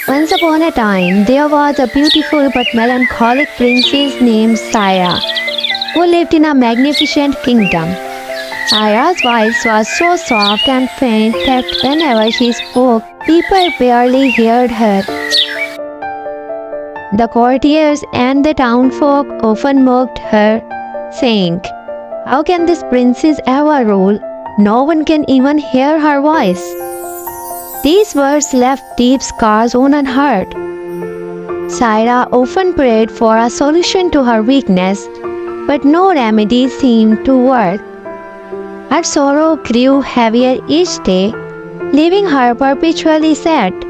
Once upon a time, there was a beautiful but melancholic princess named Sayah, who lived in a magnificent kingdom. Sayah's voice was so soft and faint that whenever she spoke, people barely heard her. The courtiers and the townfolk often mocked her, saying, "How can this princess ever rule? No one can even hear her voice." These words left deep scars on her heart. Sayah often prayed for a solution to her weakness, but no remedy seemed to work. Her sorrow grew heavier each day, leaving her perpetually sad.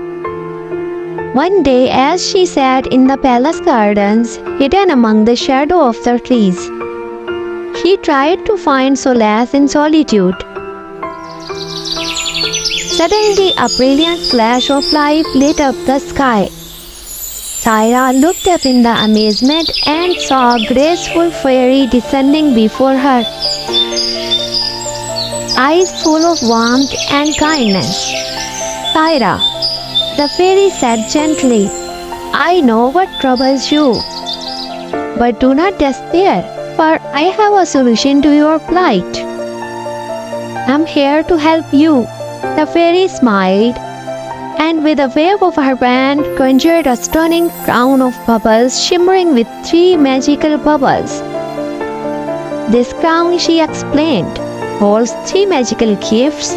One day, as she sat in the palace gardens, hidden among the shadow of the trees, she tried to find solace in solitude. Suddenly, a brilliant flash of light lit up the sky. Sayah looked up in the amazement and saw a graceful fairy descending before her, eyes full of warmth and kindness. "Sayah," the fairy said gently, "I know what troubles you. But do not despair, for I have a solution to your plight. I'm here to help you." The fairy smiled, and with a wave of her wand conjured a stunning crown of bubbles shimmering with 3 magical bubbles. "This crown," she explained, "holds 3 magical gifts,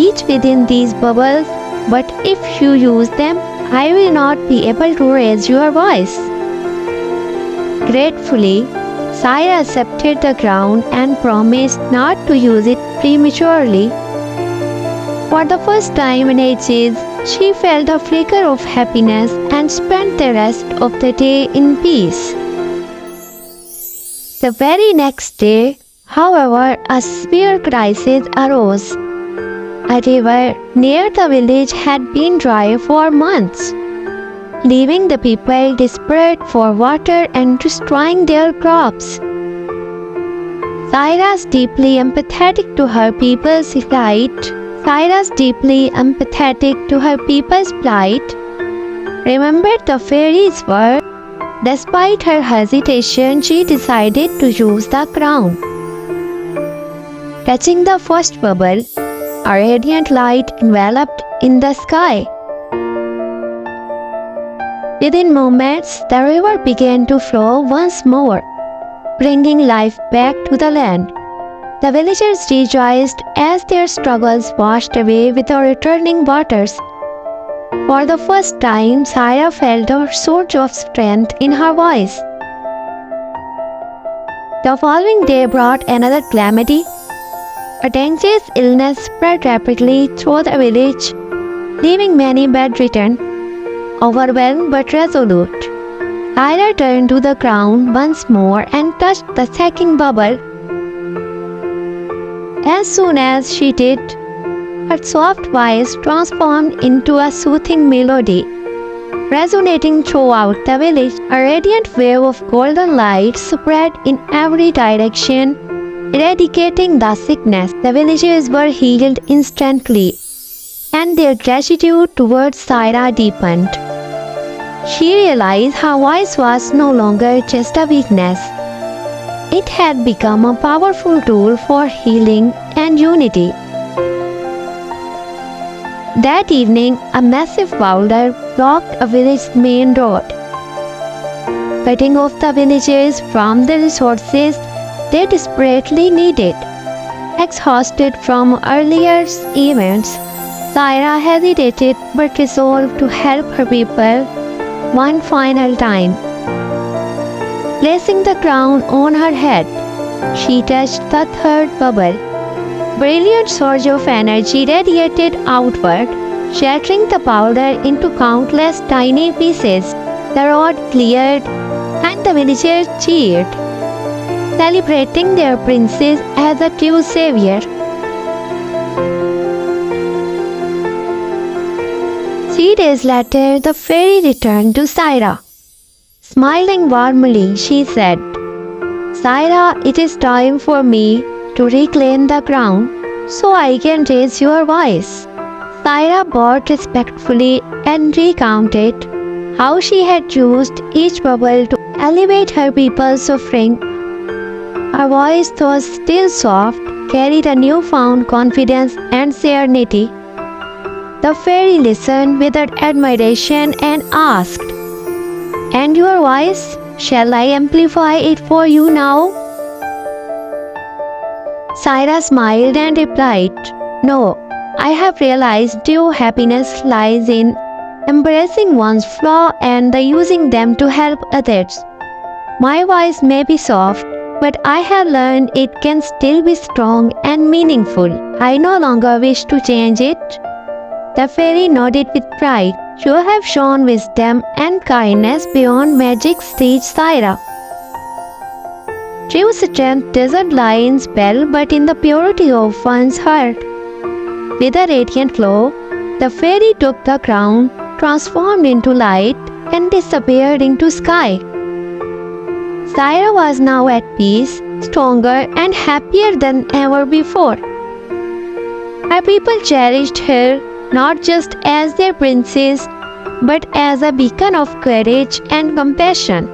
each within these bubbles, but if you use them, I will not be able to raise your voice." Gratefully, Sayah accepted the crown and promised not to use it prematurely. For the first time in ages, she felt a flicker of happiness and spent the rest of the day in peace. The very next day, however, a severe crisis arose. A river near the village had been dry for months, leaving the people desperate for water and destroying their crops. Sayah's deeply empathetic to her people's plight, remembered the fairy's word. Despite her hesitation, she decided to use the crown. Touching the first bubble, a radiant light enveloped in the sky. Within moments, the river began to flow once more, bringing life back to the land. The villagers rejoiced as their struggles washed away with the returning waters. For the first time, Sayah felt a surge of strength in her voice. The following day brought another calamity. A dangerous illness spread rapidly through the village, leaving many bedridden, overwhelmed but resolute. Sayah turned to the crown once more and touched the second bubble. As soon as she did, her soft voice transformed into a soothing melody, resonating throughout the village. A radiant wave of golden light spread in every direction, eradicating the sickness. The villagers were healed instantly, and their gratitude towards Sayah deepened. She realized her voice was no longer just a weakness. It had become a powerful tool for healing and unity. That evening, a massive boulder blocked a village's main road, cutting off the villagers from the resources they desperately needed. Exhausted from earlier events, Sayah hesitated but resolved to help her people one final time. Placing the crown on her head, she touched the third bubble. Brilliant surge of energy radiated outward, shattering the powder into countless tiny pieces. The road cleared, and the villagers cheered, celebrating their princess as a true savior. 3 days later, the fairy returned to Sayah. Smiling warmly, she said, "Sayah, it is time for me to reclaim the crown so I can raise your voice." Sayah bowed respectfully and recounted how she had used each bubble to elevate her people's suffering. Her voice, though still soft, carried a newfound confidence and serenity. The fairy listened with admiration and asked, "And your voice? Shall I amplify it for you now?" Sayah smiled and replied, "No, I have realized true happiness lies in embracing one's flaw and using them to help others. My voice may be soft, but I have learned it can still be strong and meaningful. I no longer wish to change it." The fairy nodded with pride. "You have shown wisdom and kindness beyond magic," said Sayah. "True strength doesn't lie in spell but in the purity of one's heart." With a radiant glow, the fairy took the crown, transformed into light, and disappeared into sky. Sayah was now at peace, stronger and happier than ever before. Her people cherished her not just as their princess, but as a beacon of courage and compassion.